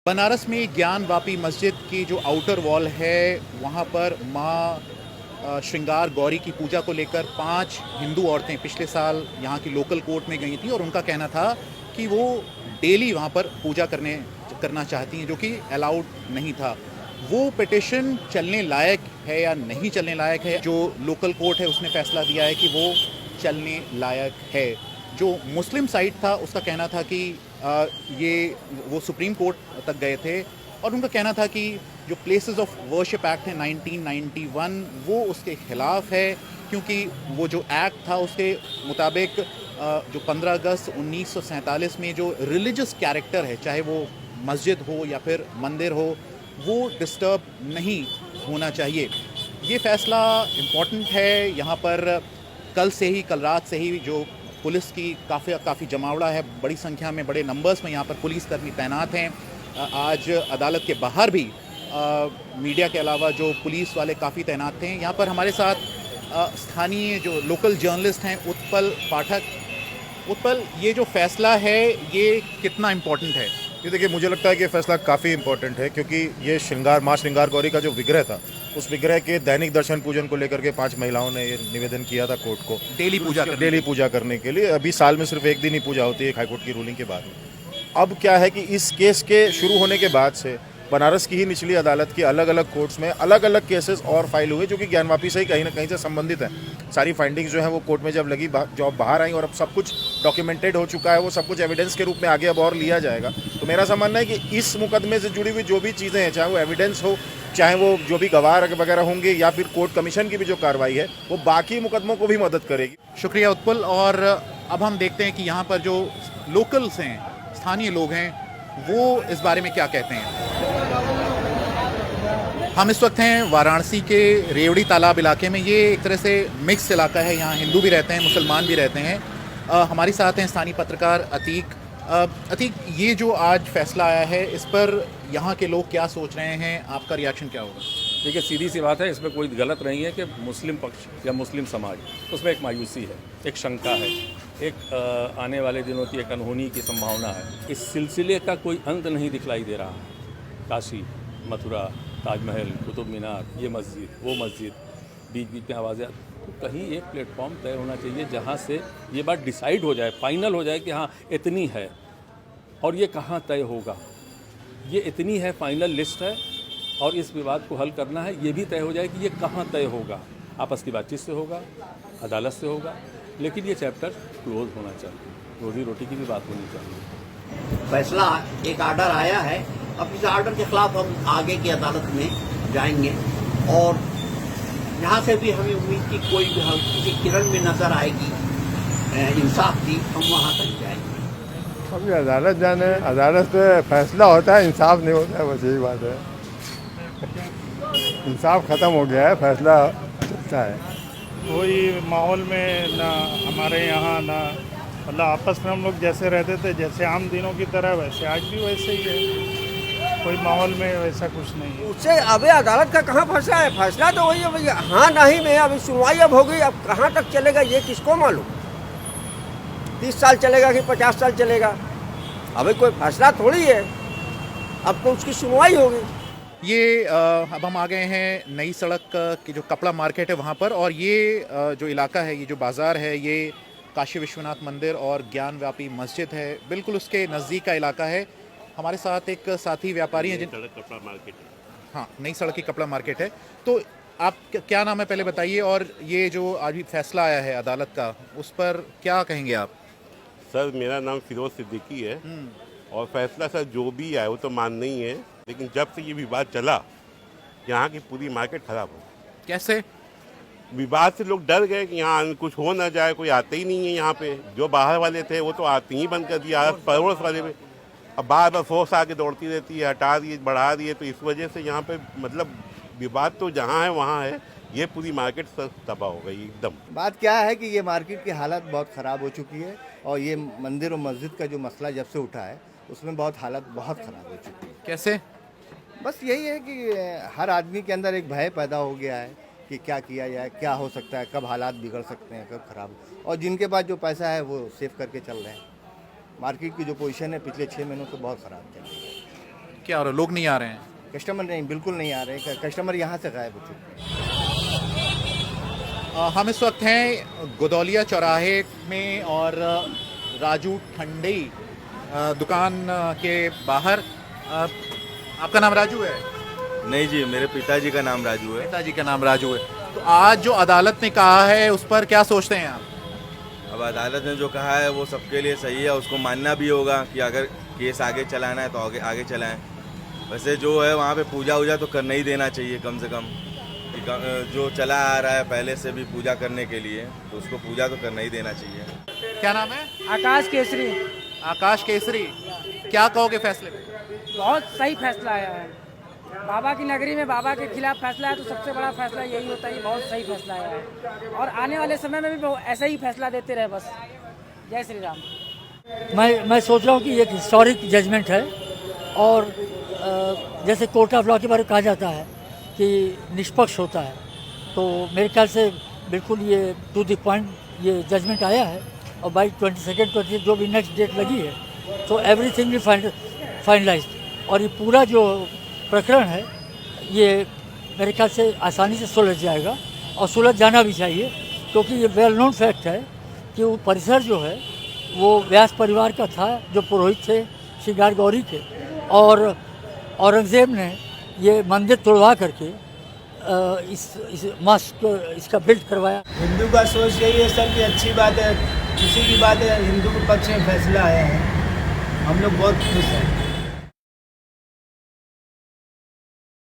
बनारस में ज्ञान वापी मस्जिद की जो आउटर वॉल है वहाँ पर माँ श्रृंगार गौरी की पूजा को लेकर 5 हिंदू औरतें पिछले साल यहाँ की लोकल कोर्ट में गई थी और उनका कहना था कि वो डेली वहाँ पर पूजा करना चाहती हैं, जो कि अलाउड नहीं था। वो पिटिशन चलने लायक है या नहीं चलने लायक है? जो लोकल कोर्ट है उसने फैसला दिया है कि वो चलने लायक है। जो मुस्लिम साइड था उसका कहना था कि ये वो सुप्रीम कोर्ट तक गए थे और उनका कहना था कि जो प्लेसेस ऑफ वर्शिप एक्ट है 1991 वो उसके खिलाफ है, क्योंकि वो जो एक्ट था उसके मुताबिक जो 15 अगस्त 1947 में जो रिलीजियस कैरेक्टर है, चाहे वो मस्जिद हो या फिर मंदिर हो, वो डिस्टर्ब नहीं होना चाहिए। ये फ़ैसला इम्पॉर्टेंट है। यहाँ पर कल रात से ही जो पुलिस की काफ़ी जमावड़ा है, बड़ी संख्या में, बड़े नंबर्स में यहाँ पर पुलिसकर्मी तैनात हैं। आज अदालत के बाहर भी मीडिया के अलावा जो पुलिस वाले काफ़ी तैनात थे। यहाँ पर हमारे साथ स्थानीय जो लोकल जर्नलिस्ट हैं उत्पल पाठक। उत्पल, ये जो फैसला है ये कितना इम्पोर्टेंट है? ये देखिए, मुझे लगता है कि ये फैसला काफ़ी इंपॉर्टेंट है, क्योंकि ये माँ श्रृंगार गौरी का जो विग्रह था, उस विग्रह के दैनिक दर्शन पूजन को लेकर के 5 महिलाओं ने ये निवेदन किया था कोर्ट को, डेली पूजा करने के लिए। अभी साल में सिर्फ एक दिन ही पूजा होती है हाईकोर्ट की रूलिंग के बाद। अब क्या है कि इस केस के शुरू होने के बाद से बनारस की ही निचली अदालत की अलग अलग कोर्ट्स में अलग अलग केसेस और फाइल हुए, जो कि ज्ञान वापी से ही कहीं ना कहीं से संबंधित है। सारी फाइंडिंग्स जो है वो कोर्ट में जब लगी, जब बाहर आई और अब सब कुछ डॉक्यूमेंटेड हो चुका है, वो सब कुछ एविडेंस के रूप में आगे अब और लिया जाएगा। तो मेरा ऐसा मानना है कि इस मुकदमे से जुड़ी हुई जो भी चीज़ें हैं, चाहे वो एविडेंस हो, चाहे वो जो भी गवाह वगैरह होंगे, या फिर कोर्ट कमीशन की भी जो कार्रवाई है, वो बाकी मुकदमों को भी मदद करेगी। शुक्रिया उत्पल। और अब हम देखते हैं कि यहाँ पर जो लोकल्स हैं, स्थानीय लोग हैं, वो इस बारे में क्या कहते हैं। हम इस वक्त हैं वाराणसी के रेवड़ी तालाब इलाके में। ये एक तरह से मिक्स इलाका है, यहाँ हिंदू भी रहते हैं, मुसलमान भी रहते हैं। हमारे साथ हैं स्थानीय पत्रकार अतीक। अतीक, ये जो आज फैसला आया है, इस पर यहाँ के लोग क्या सोच रहे हैं, आपका रिएक्शन क्या होगा? देखिए, सीधी सी बात है, इसमें कोई गलत नहीं है कि मुस्लिम पक्ष या मुस्लिम समाज, उसमें एक मायूसी है, एक शंका है, एक आने वाले दिनों की एक अनहोनी की संभावना है। इस सिलसिले का कोई अंत नहीं दिखलाई दे रहा है। काशी, मथुरा, ताजमहल, कुतुब मीनार, ये मस्जिद, वो मस्जिद, बीच बीच में आवाज़ें। तो कहीं एक प्लेटफॉर्म तय होना चाहिए जहाँ से ये बात डिसाइड हो जाए, फाइनल हो जाए कि हाँ इतनी है, और ये कहाँ तय होगा। ये इतनी है, फाइनल लिस्ट है, और इस विवाद को हल करना है, ये भी तय हो जाए कि ये कहाँ तय होगा। आपस की बातचीत से होगा, अदालत से होगा, लेकिन ये चैप्टर क्लोज होना चाहिए। रोजी रोटी की भी बात होनी चाहिए। फैसला, एक आर्डर आया है, अब इस आर्डर के खिलाफ हम आगे की अदालत में जाएंगे, और यहाँ से भी हमें उम्मीद की कोई भी किसी किरण में नजर आएगी इंसाफ की, हम वहाँ तक जाएंगे। अभी अदालत जाने, अदालत से फैसला होता है, इंसाफ नहीं होता है, बस यही बात है। इंसाफ खत्म हो गया है, फैसला चलता है। कोई माहौल में ना हमारे यहाँ ना, मतलब आपस में हम लोग जैसे रहते थे, जैसे आम दिनों की तरह, वैसे आज भी वैसे ही है। कोई माहौल में वैसा कुछ नहीं है। उससे अबे अदालत का कहाँ फैसला है? फैसला तो वही है भैया, हाँ नहीं में। अभी सुनवाई अब हो गई, अब कहाँ तक चलेगा ये किसको मालूम? 30 साल चलेगा कि 50 साल चलेगा? अभी कोई फैसला थोड़ी है, अब तो उसकी सुनवाई होगी। ये अब हम आ गए हैं नई सड़क की जो कपड़ा मार्केट है वहाँ पर, और ये जो इलाका है, ये जो बाज़ार है, ये काशी विश्वनाथ मंदिर और ज्ञान व्यापी मस्जिद है, बिल्कुल उसके नज़दीक का इलाका है। हमारे साथ एक साथी व्यापारी हैं सड़क कपड़ा मार्केट है। हाँ, नई सड़क की कपड़ा मार्केट है। तो आप क्या नाम है पहले बताइए, और ये जो आज भी फैसला आया है अदालत का, उस पर क्या कहेंगे आप? सर, मेरा नाम फिरोज सिद्दीकी है, और फैसला सर जो भी आया वो तो मानना ही है, लेकिन जब से ये विवाद चला, यहाँ की पूरी मार्केट खराब हो। कैसे? विवाद से लोग डर गए कि यहाँ कुछ हो ना जाए, कोई आते ही नहीं है यहाँ पे। जो बाहर वाले थे वो तो आते ही बंद कर दिया, पड़ोस वाले पे अब बार बार फोर्स आके दौड़ती रहती है, हटा दिए, बढ़ा दिए, तो इस वजह से यहाँ पे मतलब विवाद तो जहाँ है वहाँ है, ये पूरी मार्केट सर तबाह हो गई एकदम। बात क्या है कि ये मार्केट की हालत बहुत ख़राब हो चुकी है, और ये मंदिर और मस्जिद का जो मसला जब से उठा है उसमें हालत बहुत ख़राब हो चुकी है। कैसे? बस यही है कि हर आदमी के अंदर एक भय पैदा हो गया है कि क्या किया जाए, क्या हो सकता है, कब हालात बिगड़ सकते हैं, कब ख़राब। और जिनके पास जो पैसा है वो सेव करके चल रहे हैं। मार्केट की जो पोजीशन है पिछले 6 महीनों से बहुत ख़राब चल रही है। क्या हो रहा है, लोग नहीं आ रहे हैं? कस्टमर नहीं, बिल्कुल नहीं आ रहे, कस्टमर यहाँ से गायब हो चुके हैं। हम इस वक्त हैं गोदौलिया चौराहे में और राजू ठंडई दुकान के बाहर। आपका नाम राजू है? नहीं जी, मेरे पिताजी का नाम राजू है। पिताजी का नाम राजू है। तो आज जो अदालत ने कहा है उस पर क्या सोचते हैं आप? अब अदालत ने जो कहा है वो सबके लिए सही है, उसको मानना भी होगा कि अगर केस आगे चलाना है तो आगे चलाएं। वैसे जो है वहाँ पे पूजा वूजा तो करना ही देना चाहिए कम से कम, जो चला आ रहा है पहले से भी पूजा करने के लिए, तो उसको पूजा तो करना ही देना चाहिए। क्या नाम है? आकाश केसरी। आकाश केसरी, क्या कहोगे फैसले पे? बहुत सही फैसला आया है। बाबा की नगरी में बाबा के खिलाफ फैसला है तो सबसे बड़ा फैसला यही होता है। बहुत सही फैसला आया है और आने वाले समय में भी ऐसा ही फैसला देते रहे बस। जय श्री राम। मैं सोच रहा हूँ कि एक हिस्टोरिक जजमेंट है और जैसे कोर्ट ऑफ लॉ के बारे में कहा जाता है कि निष्पक्ष होता है, तो मेरे ख्याल से बिल्कुल ये टू द पॉइंट ये जजमेंट आया है। और बाई 22 जो भी नेक्स्ट डेट लगी है तो एवरीथिंग भी फाइनलाइज्ड और ये पूरा जो प्रकरण है ये मेरे ख्याल से आसानी से सुलझ जाएगा और सुलझ जाना भी चाहिए, क्योंकि ये वेल नोन फैक्ट है कि वो परिसर जो है वो व्यास परिवार का था, जो पुरोहित थे श्रृंगार गौरी के, और औरंगज़ेब ने ये मंदिर तोड़वा करके इस मॉस्क इसका बिल्ड करवाया। हिंदू का सोच यही है सर कि अच्छी बात है, खुशी की बात है, हिंदू के पक्ष में फैसला आया है, हम लोग बहुत खुश हैं।